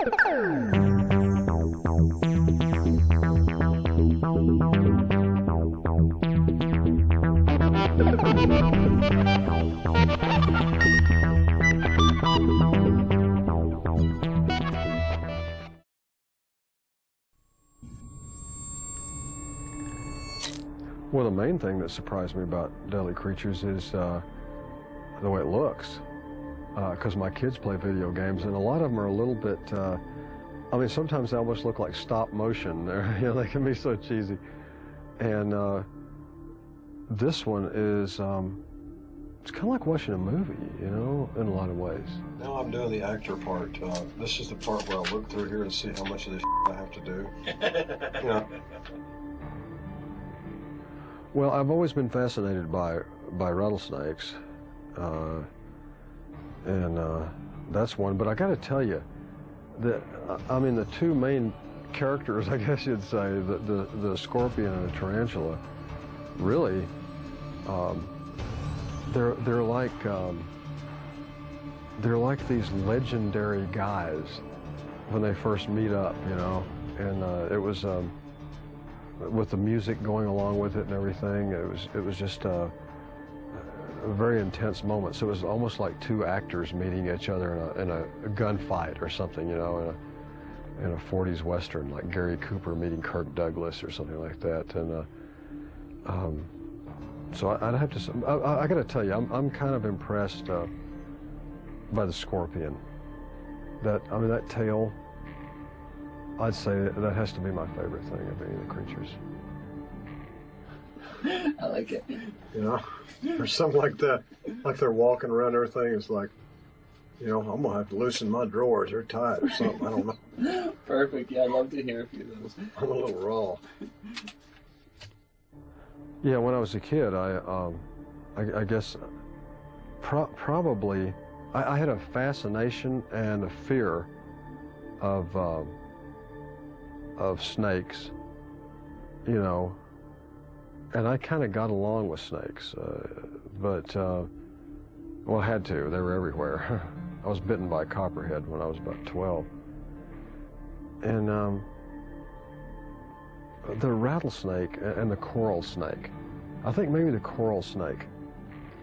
Well, the main thing that surprised me about Deadly Creatures is the way it looks. Because my kids play video games, and a lot of them are a little bit, I mean, sometimes they almost look like stop motion. You know, they can be so cheesy. And this one is, it's kind of like watching a movie, you know, in a lot of ways. Now I'm doing the actor part. This is the part where I look through here and see how much of this I have to do. You know. Well, I've always been fascinated by rattlesnakes, and that's one. But I got to tell you, that I mean, the two main characters, I guess you'd say, the scorpion and the tarantula, really, they're like these legendary guys when they first meet up, you know, and it was. With the music going along with it and everything, it was just a very intense moment. So it was almost like two actors meeting each other in a gunfight or something, you know, in a 40s Western, like Gary Cooper meeting Kirk Douglas or something like that. And so I'd have to, I got to tell you, I'm kind of impressed by the scorpion. I mean, that tail, I'd say that has to be my favorite thing of any of the creatures. I like it. You know, or something like that. Like they're walking around everything. It's like, you know, I'm going to have to loosen my drawers. They're tight or something. I don't know. Perfect. Yeah, I'd love to hear a few of those. I'm a little raw. Yeah, when I was a kid, I guess probably I had a fascination and a fear of snakes, you know, and I kind of got along with snakes, but, well, I had to. They were everywhere. I was bitten by a copperhead when I was about 12. And the rattlesnake and the coral snake, I think maybe the coral snake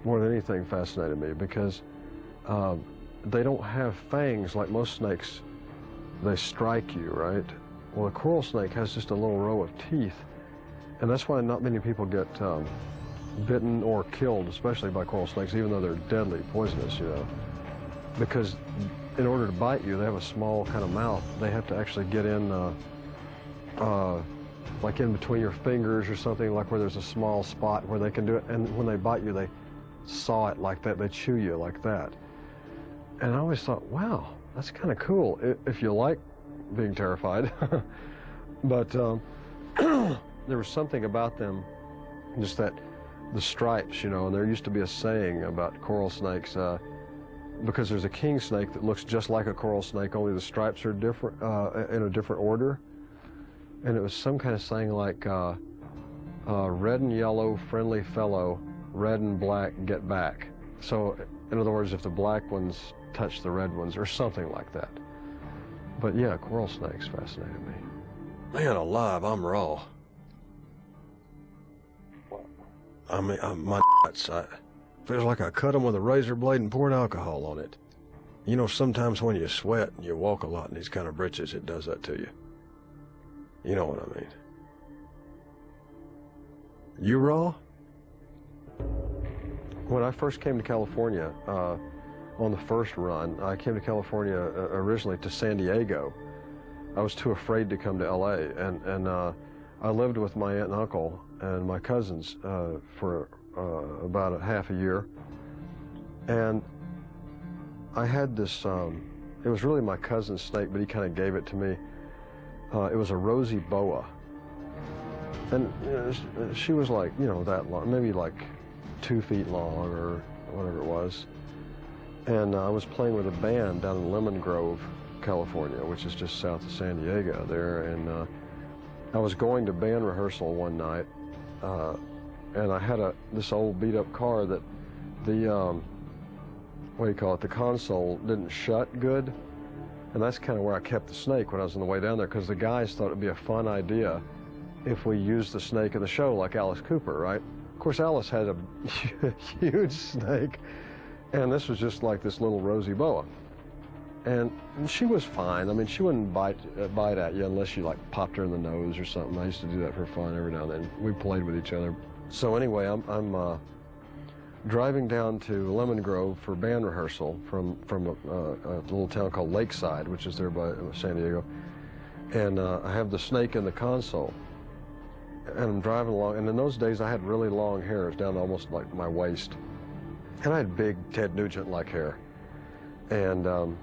more than anything fascinated me because they don't have fangs like most snakes. They strike you, right? Well, a coral snake has just a little row of teeth, and that's why not many people get bitten or killed, especially by coral snakes, even though they're deadly poisonous, you know. Because in order to bite you, they have a small kind of mouth. They have to actually get in, like in between your fingers or something, like where there's a small spot where they can do it. And when they bite you, they saw it like that. They chew you like that. And I always thought, wow, that's kind of cool if you like being terrified. But there was something about them, just that the stripes, you know, and there used to be a saying about coral snakes, because there's a king snake that looks just like a coral snake, only the stripes are different, in a different order. And it was some kind of saying like, red and yellow, friendly fellow, red and black, get back. So, in other words, if the black ones touch the red ones, or something like that. But yeah, coral snakes fascinated me. Man alive, I'm raw. I mean, my nuts, feels like I cut them with a razor blade and poured alcohol on it. You know, sometimes when you sweat and you walk a lot in these kind of britches, it does that to you. You know what I mean. You raw? When I first came to California, on the first run, I came to California originally to San Diego. I was too afraid to come to LA, and I lived with my aunt and uncle and my cousins for about half a year. And I had this, it was really my cousin's snake, but he kind of gave it to me. It was a rosy boa. And you know, she was like, you know, that long, maybe like 2 feet long or whatever it was. And I was playing with a band down in Lemon Grove, California, which is just south of San Diego there. And I was going to band rehearsal one night, and I had this old beat-up car that the, what do you call it, the console didn't shut good. And that's kind of where I kept the snake when I was on the way down there, because the guys thought it'd be a fun idea if we used the snake in the show like Alice Cooper, right? Of course, Alice had a huge snake, and this was just like this little rosy boa. And she was fine. I mean, she wouldn't bite at you unless you like popped her in the nose or something. I used to do that for fun every now and then. We played with each other. So anyway, I'm driving down to Lemon Grove for band rehearsal from a little town called Lakeside, which is there by San Diego. And I have the snake in the console. And I'm driving along, and in those days I had really long hair. It was down to almost like my waist. And I had big Ted Nugent-like hair. And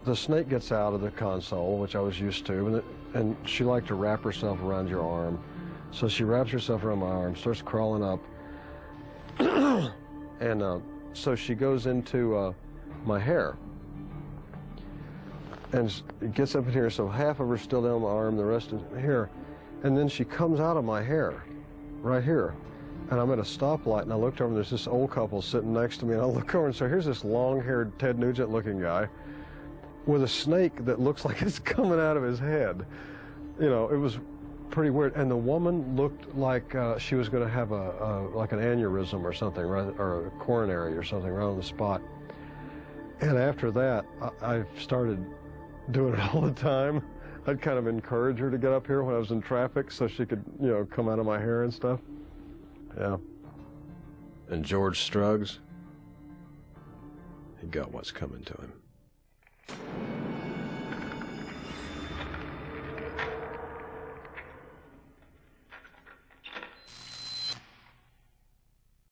the snake gets out of the console, which I was used to, and she liked to wrap herself around your arm. So she wraps herself around my arm, starts crawling up, and so she goes into my hair. And it gets up in here, so half of her's still down my arm, the rest is here. And then she comes out of my hair, right here. And I'm at a stoplight, and I looked over, and there's this old couple sitting next to me, and I look over, and so here's this long-haired Ted Nugent-looking guy with a snake that looks like it's coming out of his head. You know, it was pretty weird. And the woman looked like she was going to have like an aneurysm or something, right, or a coronary or something right on the spot. And after that, I started doing it all the time. I'd kind of encourage her to get up here when I was in traffic so she could, you know, come out of my hair and stuff. Yeah. And George Struggs, he got what's coming to him.